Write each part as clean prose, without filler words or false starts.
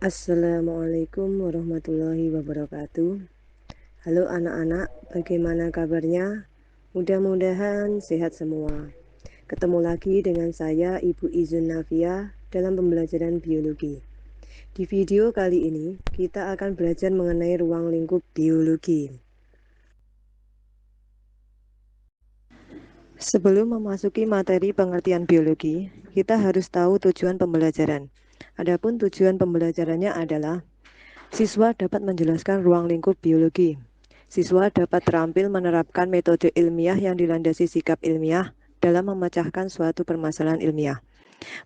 Assalamualaikum warahmatullahi wabarakatuh. Halo anak-anak, bagaimana kabarnya? Mudah-mudahan sehat semua. Ketemu lagi dengan saya Ibu Izun Navia dalam pembelajaran biologi. Di video kali ini, kita akan belajar mengenai ruang lingkup biologi. Sebelum memasuki materi pengertian biologi, kita harus tahu tujuan pembelajaran. Adapun tujuan pembelajarannya adalah siswa dapat menjelaskan ruang lingkup biologi. Siswa dapat terampil menerapkan metode ilmiah yang dilandasi sikap ilmiah dalam memecahkan suatu permasalahan ilmiah.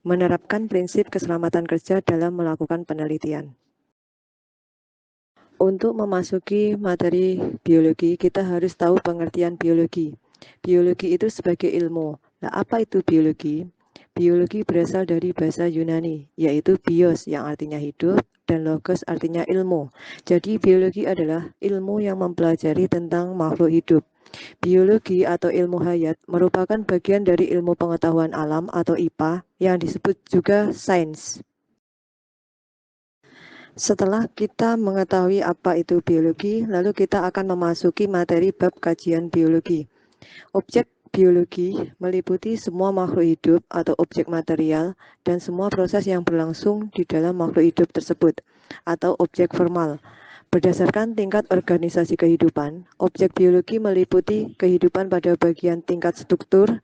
Menerapkan prinsip keselamatan kerja dalam melakukan penelitian. Untuk memasuki materi biologi, kita harus tahu pengertian biologi. Biologi itu sebagai ilmu. Nah, apa itu biologi? Biologi berasal dari bahasa Yunani, yaitu bios yang artinya hidup dan logos artinya ilmu. Jadi biologi adalah ilmu yang mempelajari tentang makhluk hidup. Biologi atau ilmu hayat merupakan bagian dari ilmu pengetahuan alam atau IPA yang disebut juga sains. Setelah kita mengetahui apa itu biologi, lalu kita akan memasuki materi bab kajian biologi. Objek biologi meliputi semua makhluk hidup atau objek material dan semua proses yang berlangsung di dalam makhluk hidup tersebut atau objek formal. Berdasarkan tingkat organisasi kehidupan, objek biologi meliputi kehidupan pada bagian tingkat struktur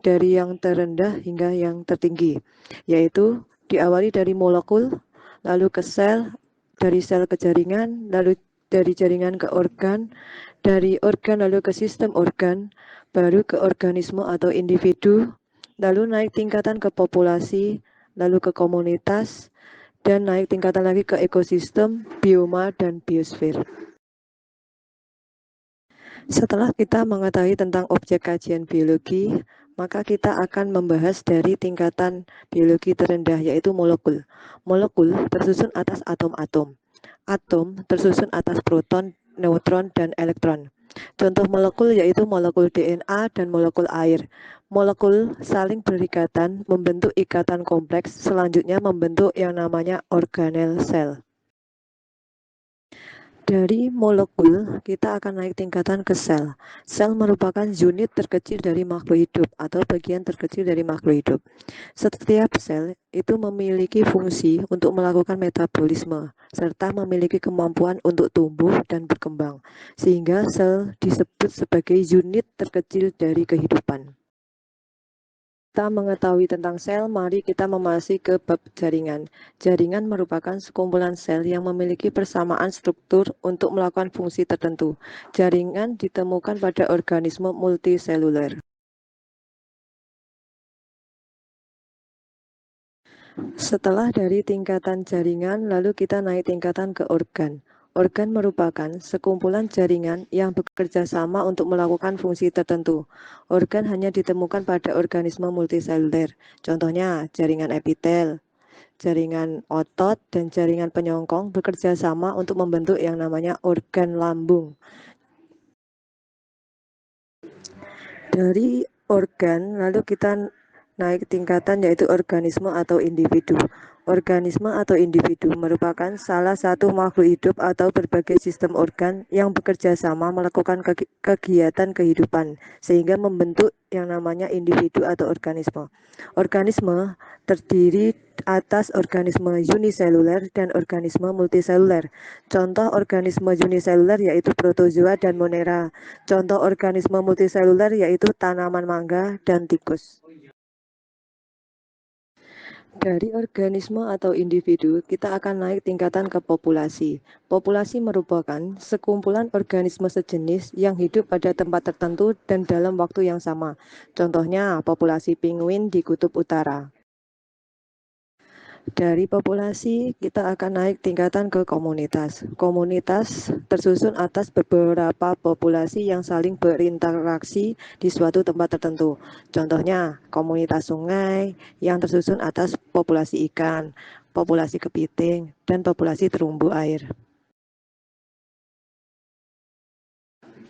dari yang terendah hingga yang tertinggi, yaitu diawali dari molekul, lalu ke sel, dari sel ke jaringan, lalu dari jaringan ke organ, dari organ lalu ke sistem organ, baru ke organisme atau individu, lalu naik tingkatan ke populasi, lalu ke komunitas, dan naik tingkatan lagi ke ekosistem, bioma, dan biosfer. Setelah kita mengetahui tentang objek kajian biologi, maka kita akan membahas dari tingkatan biologi terendah, yaitu molekul. Molekul tersusun atas atom-atom. Atom tersusun atas proton, neutron, dan elektron. Contoh molekul yaitu molekul DNA dan molekul air. Molekul saling berikatan, membentuk ikatan kompleks, selanjutnya membentuk yang namanya organel sel. Dari molekul, kita akan naik tingkatan ke sel. Sel merupakan unit terkecil dari makhluk hidup atau bagian terkecil dari makhluk hidup. Setiap sel itu memiliki fungsi untuk melakukan metabolisme, serta memiliki kemampuan untuk tumbuh dan berkembang, sehingga sel disebut sebagai unit terkecil dari kehidupan. Kita mengetahui tentang sel, mari kita memasuki ke bab jaringan. Jaringan merupakan sekumpulan sel yang memiliki persamaan struktur untuk melakukan fungsi tertentu. Jaringan ditemukan pada organisme multiseluler. Setelah dari tingkatan jaringan, lalu kita naik tingkatan ke organ. Organ merupakan sekumpulan jaringan yang bekerja sama untuk melakukan fungsi tertentu. Organ hanya ditemukan pada organisme multiseluler. Contohnya jaringan epitel, jaringan otot, dan jaringan penyongkong bekerja sama untuk membentuk yang namanya organ lambung. Dari organ, lalu kita naik tingkatan yaitu organisme atau individu. Organisme atau individu merupakan salah satu makhluk hidup atau berbagai sistem organ yang bekerja sama melakukan kegiatan kehidupan sehingga membentuk yang namanya individu atau organisme. Organisme terdiri atas organisme uniseluler dan organisme multiseluler. Contoh organisme uniseluler yaitu protozoa dan monera. Contoh organisme multiseluler yaitu tanaman mangga dan tikus. Dari organisme atau individu, kita akan naik tingkatan ke populasi. Populasi merupakan sekumpulan organisme sejenis yang hidup pada tempat tertentu dan dalam waktu yang sama. Contohnya, populasi penguin di kutub utara. Dari populasi, kita akan naik tingkatan ke komunitas. Komunitas tersusun atas beberapa populasi yang saling berinteraksi di suatu tempat tertentu. Contohnya, komunitas sungai yang tersusun atas populasi ikan, populasi kepiting, dan populasi terumbu air.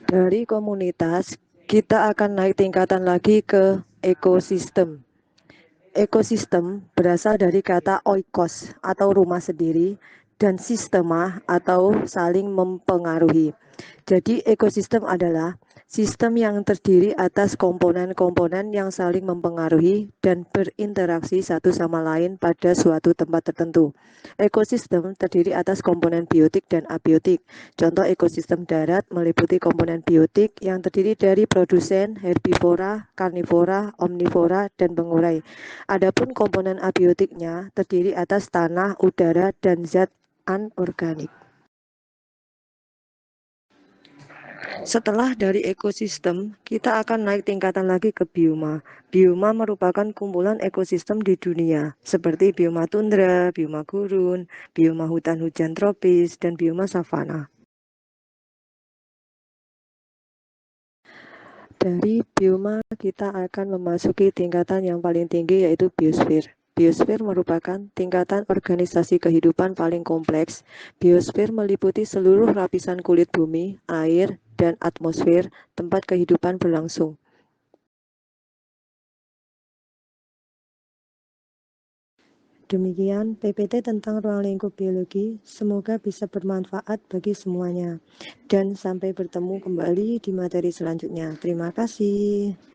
Dari komunitas, kita akan naik tingkatan lagi ke ekosistem. Ekosistem berasal dari kata oikos atau rumah sendiri dan sistema atau saling mempengaruhi. Jadi ekosistem adalah sistem yang terdiri atas komponen-komponen yang saling mempengaruhi dan berinteraksi satu sama lain pada suatu tempat tertentu. Ekosistem terdiri atas komponen biotik dan abiotik. Contoh ekosistem darat meliputi komponen biotik yang terdiri dari produsen, herbivora, karnivora, omnivora, dan pengurai. Adapun komponen abiotiknya terdiri atas tanah, udara, dan zat anorganik. Setelah dari ekosistem, kita akan naik tingkatan lagi ke bioma. Bioma merupakan kumpulan ekosistem di dunia, seperti bioma tundra, bioma gurun, bioma hutan hujan tropis, dan bioma savana. Dari bioma, kita akan memasuki tingkatan yang paling tinggi, yaitu biosfer. Biosfer merupakan tingkatan organisasi kehidupan paling kompleks. Biosfer meliputi seluruh lapisan kulit bumi, air, dan atmosfer tempat kehidupan berlangsung. Demikian PPT tentang ruang lingkup biologi, semoga bisa bermanfaat bagi semuanya. Dan sampai bertemu kembali di materi selanjutnya. Terima kasih.